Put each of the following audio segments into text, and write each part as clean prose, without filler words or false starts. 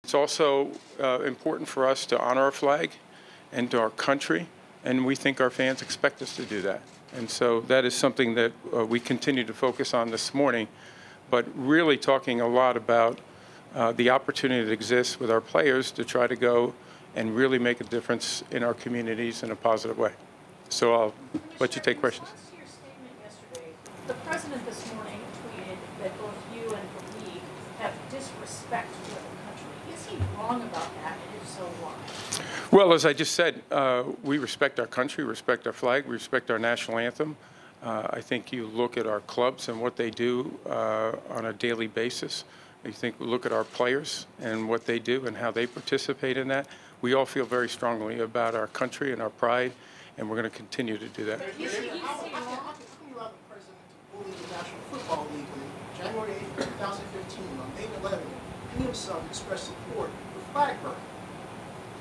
It's also important for us to honor our flag and to our country, and we think our fans expect us to do that. And so that is something that we continue to focus on this morning, but really talking a lot about the opportunity that exists with our players to try to go and really make a difference in our communities in a positive way. So I'll let you take questions. To your statement yesterday, the president this morning tweeted that both you and the league have disrespect for the country. Is he wrong about that, and if so, why? Well, as I just said, we respect our country, respect our flag, we respect our national anthem. I think you look at our clubs and what they do on a daily basis. You look at our players and what they do and how they participate in that. We all feel very strongly about our country and our pride, and we're going to continue to do that. How can you allow the president to bully the National Football League when January 8, 2015, on May 11, he himself expressed support for flag burning?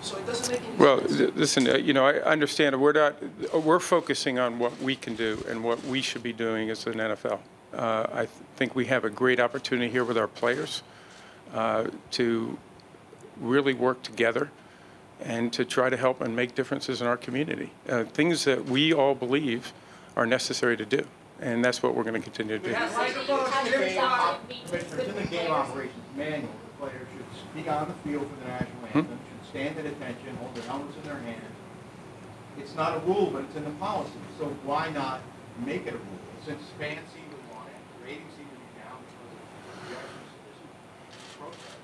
So it doesn't make any sense. Listen, I understand we're focusing on what we can do and what we should be doing as an NFL. I think we have a great opportunity here with our players to really work together and to try to help and make differences in our community. Things that we all believe are necessary to do. And that's what we're going to continue to do. In the game operations manual, the players should speak on the field for the national anthem, should stand at attention, hold their helmets in their hand. It's not a rule, but it's in the policy. So why not make it a rule? Since fans seem to want it, ratings seem to be down because of protest.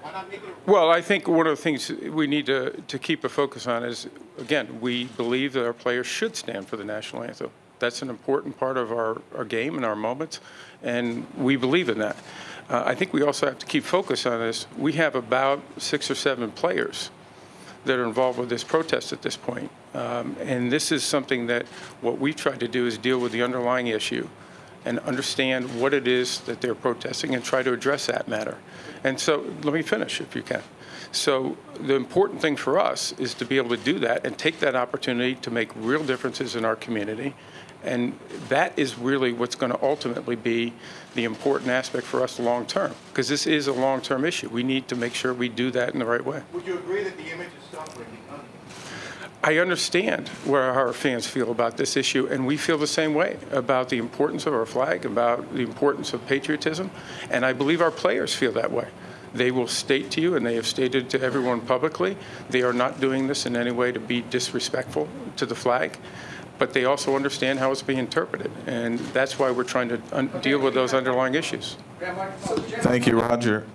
Why not make it a rule? Well, I think one of the things we need to keep a focus on is, again, we believe that our players should stand for the national anthem. That's an important part of our game and our moments, and we believe in that. I think we also have to keep focus on this. We have about 6 or 7 players that are involved with this protest at this point. And this is something that what we've tried to do is deal with the underlying issue and understand what it is that they're protesting and try to address that matter. And so let me finish, if you can. So the important thing for us is to be able to do that and take that opportunity to make real differences in our community. And that is really what's going to ultimately be the important aspect for us long term, because this is a long-term issue. We need to make sure we do that in the right way. Would you agree that the image is suffering because of it? I understand where our fans feel about this issue, and we feel the same way about the importance of our flag, about the importance of patriotism, and I believe our players feel that way. They will state to you, and they have stated to everyone publicly, they are not doing this in any way to be disrespectful to the flag, but they also understand how it's being interpreted, and that's why we're trying to deal with those underlying issues. Thank you, Roger.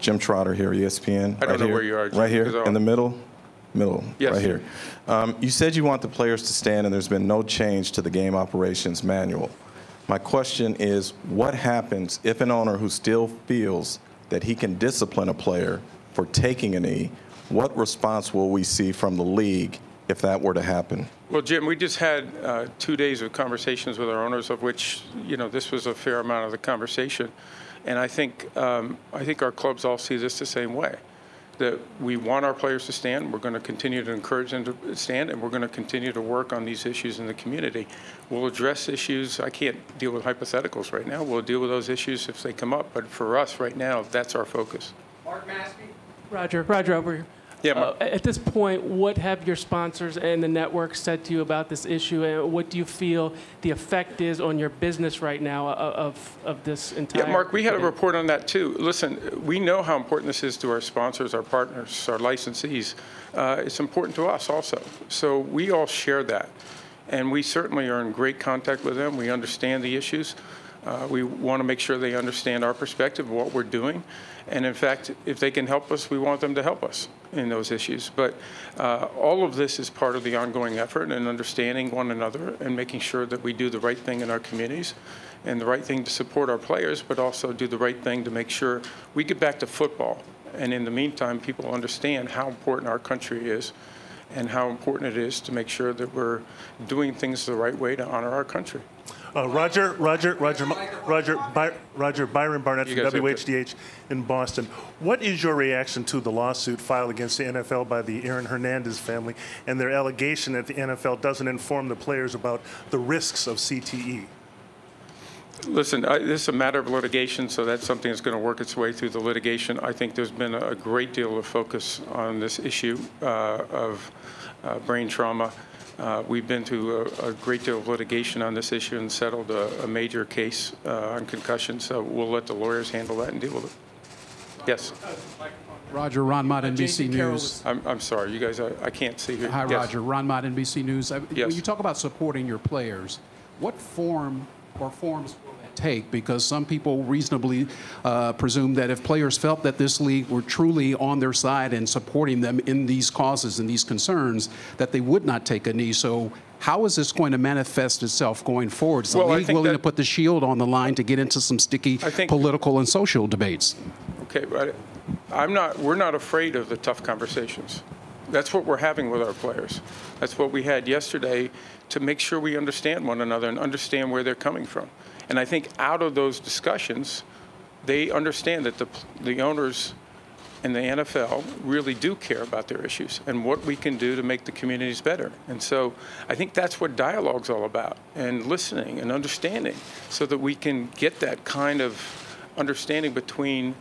Jim Trotter here, ESPN. I don't know where you are, Jim, right here, in the middle, yes. Right here. You said you want the players to stand, and there's been no change to the game operations manual. My question is, what happens if an owner who still feels that he can discipline a player for taking a knee? What response will we see from the league if that were to happen? Well, Jim, we just had 2 days of conversations with our owners, of which, this was a fair amount of the conversation. And I think our clubs all see this the same way, that we want our players to stand. We're going to continue to encourage them to stand, and we're going to continue to work on these issues in the community. We'll address issues. I can't deal with hypotheticals right now. We'll deal with those issues if they come up. But for us right now, that's our focus. Mark Maskey? Roger, over here. Yeah, at this point, what have your sponsors and the network said to you about this issue, and what do you feel the effect is on your business right now of this entire? Yeah, Mark, we had a report on that too. Listen, we know how important this is to our sponsors, our partners, our licensees. It's important to us also. So we all share that, and we certainly are in great contact with them. We understand the issues. We want to make sure they understand our perspective of what we're doing. And in fact, if they can help us, we want them to help us in those issues. But all of this is part of the ongoing effort and understanding one another and making sure that we do the right thing in our communities and the right thing to support our players, but also do the right thing to make sure we get back to football. And in the meantime, people understand how important our country is and how important it is to make sure that we're doing things the right way to honor our country. Roger, Byron Barnett from WHDH in Boston. What is your reaction to the lawsuit filed against the NFL by the Aaron Hernandez family and their allegation that the NFL doesn't inform the players about the risks of CTE? Listen, this is a matter of litigation, so that's something that's going to work its way through the litigation. I think there's been a great deal of focus on this issue of brain trauma. We've been through a great deal of litigation on this issue and settled a major case on concussion, so we'll let the lawyers handle that and deal with it. Yes. Roger, Ron Mott, NBC News. I'm sorry, you guys, I can't see here. Hi, Yes. Roger. Ron Mott, NBC News. Yes. When you talk about supporting your players, what form or forms will that take? Because some people reasonably presume that if players felt that this league were truly on their side and supporting them in these causes and these concerns, that they would not take a knee. So how is this going to manifest itself going forward? Is the league willing to put the shield on the line to get into some sticky political and social debates? Okay, but we're not afraid of the tough conversations. That's what we're having with our players. That's what we had yesterday to make sure we understand one another and understand where they're coming from. And I think out of those discussions, they understand that the owners and the NFL really do care about their issues and what we can do to make the communities better. And so I think that's what dialogue's all about, and listening and understanding, so that we can get that kind of understanding between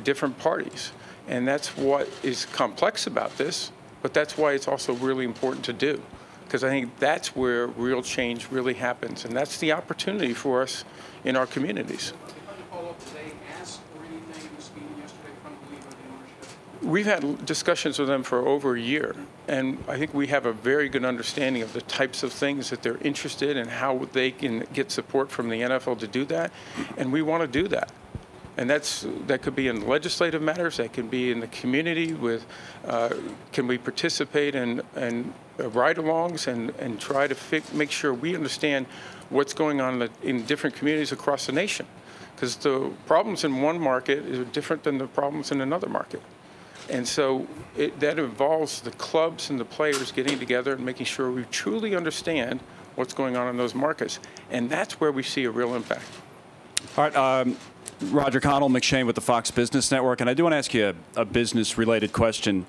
different parties. And that's what is complex about this, but that's why it's also really important to do, because I think that's where real change really happens, and that's the opportunity for us in our communities. We've had discussions with them for over a year, and I think we have a very good understanding of the types of things that they're interested in, how they can get support from the NFL to do that, and we want to do that. And that could be in legislative matters, that can be in the community with, can we participate in ride-alongs and try to make sure we understand what's going on in different communities across the nation. Because the problems in one market are different than the problems in another market. And so that involves the clubs and the players getting together and making sure we truly understand what's going on in those markets. And that's where we see a real impact. All right, Roger Connell, McShane with the Fox Business Network, and I do want to ask you a business-related question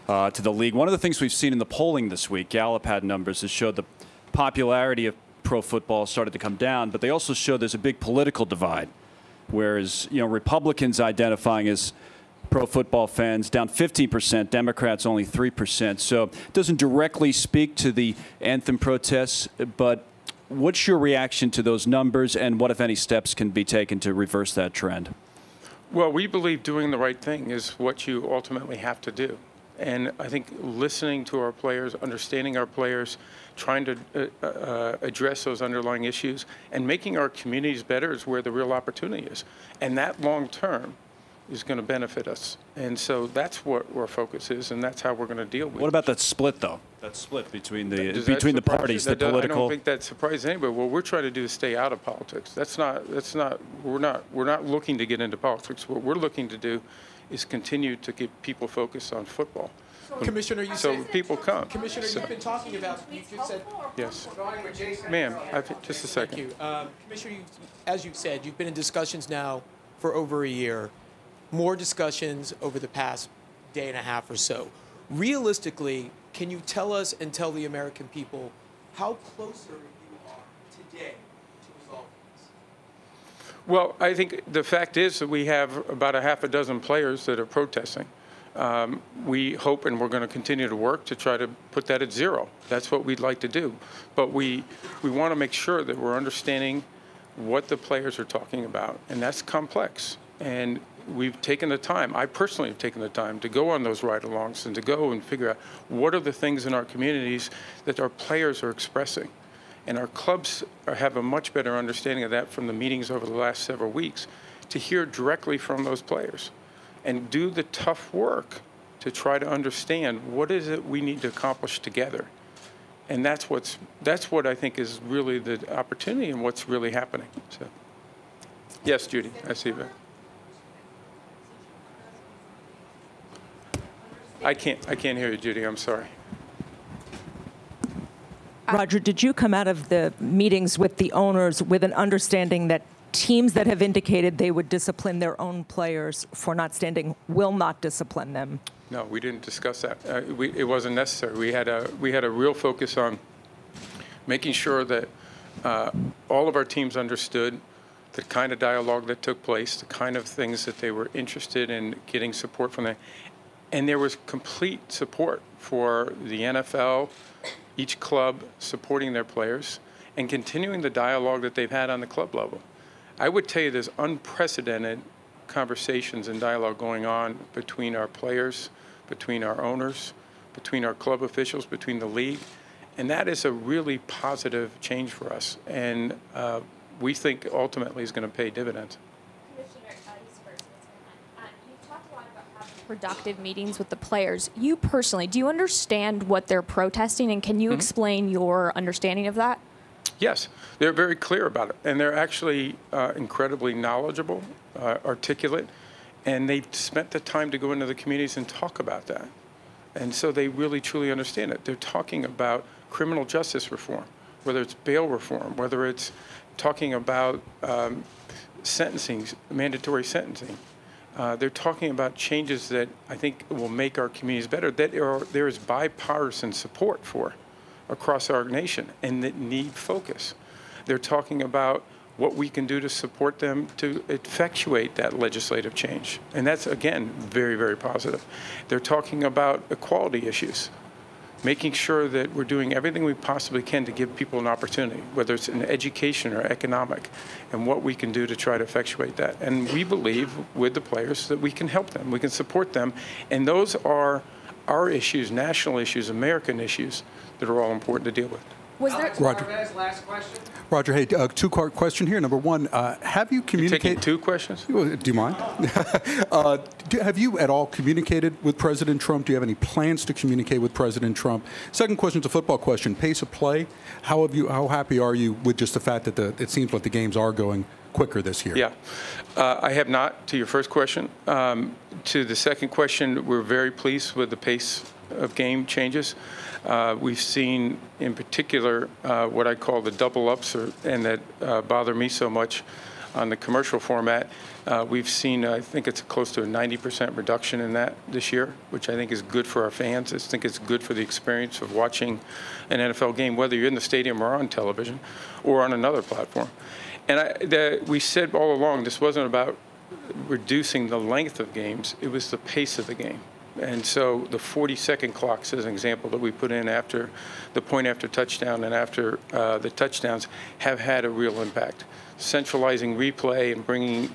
to the league. One of the things we've seen in the polling this week, Gallup had numbers that showed the popularity of pro football started to come down, but they also show there's a big political divide, whereas Republicans identifying as pro football fans down 15%, Democrats only 3%. So it doesn't directly speak to the anthem protests, but what's your reaction to those numbers, and what, if any, steps can be taken to reverse that trend? Well, we believe doing the right thing is what you ultimately have to do. And I think listening to our players, understanding our players, trying to address those underlying issues, and making our communities better is where the real opportunity is. And that long term is going to benefit us. And so that's what our focus is, and that's how we're going to deal with it. What about that split, though? That split between the parties, the political. I don't think that surprises anybody. What we're trying to do is stay out of politics. We're not looking to get into politics. What we're looking to do is continue to keep people focused on football. Commissioner, you so said, people come. Commissioner, you've been talking about, you just said, yes. Ma'am, just a second. Thank you. Commissioner, as you've said, you've been in discussions now for over a year, more discussions over the past day and a half or so. Realistically, can you tell us and tell the American people how closer you are today to resolving this? Well, I think the fact is that we have about a half a dozen players that are protesting. We hope, and we're going to continue to work to try to put that at zero. That's what we'd like to do. But we want to make sure that we're understanding what the players are talking about, and that's complex. And we've taken the time, I personally have taken the time to go on those ride-alongs and to go and figure out what are the things in our communities that our players are expressing. And our clubs have a much better understanding of that from the meetings over the last several weeks, to hear directly from those players and do the tough work to try to understand what is it we need to accomplish together. And that's what I think is really the opportunity and what's really happening. So, yes, Judy, I see that. I can't hear you, Judy. I'm sorry. Roger, did you come out of the meetings with the owners with an understanding that teams that have indicated they would discipline their own players for not standing will not discipline them? No, we didn't discuss that. It wasn't necessary. We had a real focus on making sure that all of our teams understood the kind of dialogue that took place, the kind of things that they were interested in getting support from them. And there was complete support for the NFL, each club supporting their players, and continuing the dialogue that they've had on the club level. I would tell you there's unprecedented conversations and dialogue going on between our players, between our owners, between our club officials, between the league. And that is a really positive change for us. And we think ultimately is going to pay dividends. You've talked a lot about having productive meetings with the players. You personally, do you understand what they're protesting, and can you explain your understanding of that? Yes, they're very clear about it, and they're actually incredibly knowledgeable, articulate, and they've spent the time to go into the communities and talk about that. And so they really, truly understand it. They're talking about criminal justice reform, whether it's bail reform, whether it's talking about sentencing, mandatory sentencing. They're talking about changes that I think will make our communities better, that there is bipartisan support for across our nation and that need focus. They're talking about what we can do to support them to effectuate that legislative change. And that's, again, very, very positive. They're talking about equality issues, making sure that we're doing everything we possibly can to give people an opportunity, whether it's in education or economic, and what we can do to try to effectuate that. And we believe with the players that we can help them, we can support them, and those are our issues, national issues, American issues, that are all important to deal with. Was there Roger. Last question. Roger, hey, two-part question here. Number one, have you communicated? Taking two questions? Do you mind? Have you at all communicated with President Trump? Do you have any plans to communicate with President Trump? Second question is a football question. Pace of play. How happy are you with just the fact that it seems like the games are going quicker this year? Yeah. I have not, to your first question. To the second question, we're very pleased with the pace of game changes. We've seen, in particular, what I call the double-ups, and that bother me so much on the commercial format. We've seen, I think it's close to a 90% reduction in that this year, which I think is good for our fans. I think it's good for the experience of watching an NFL game, whether you're in the stadium or on television or on another platform. And we said all along this wasn't about reducing the length of games, it was the pace of the game. And so the 40-second clocks, as an example, that we put in after the point after touchdown and after the touchdowns have had a real impact. Centralizing replay and bringing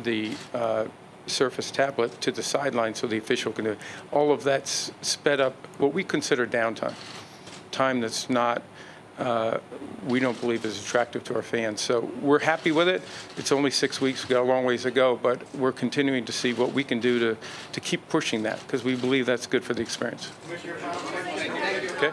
the Surface tablet to the sideline so the official can do it. All of that's sped up what we consider downtime, time that's not, we don't believe is attractive to our fans. So we're happy with it. It's only 6 weeks. We've got a long ways to go, but we're continuing to see what we can do to keep pushing that because we believe that's good for the experience. Okay.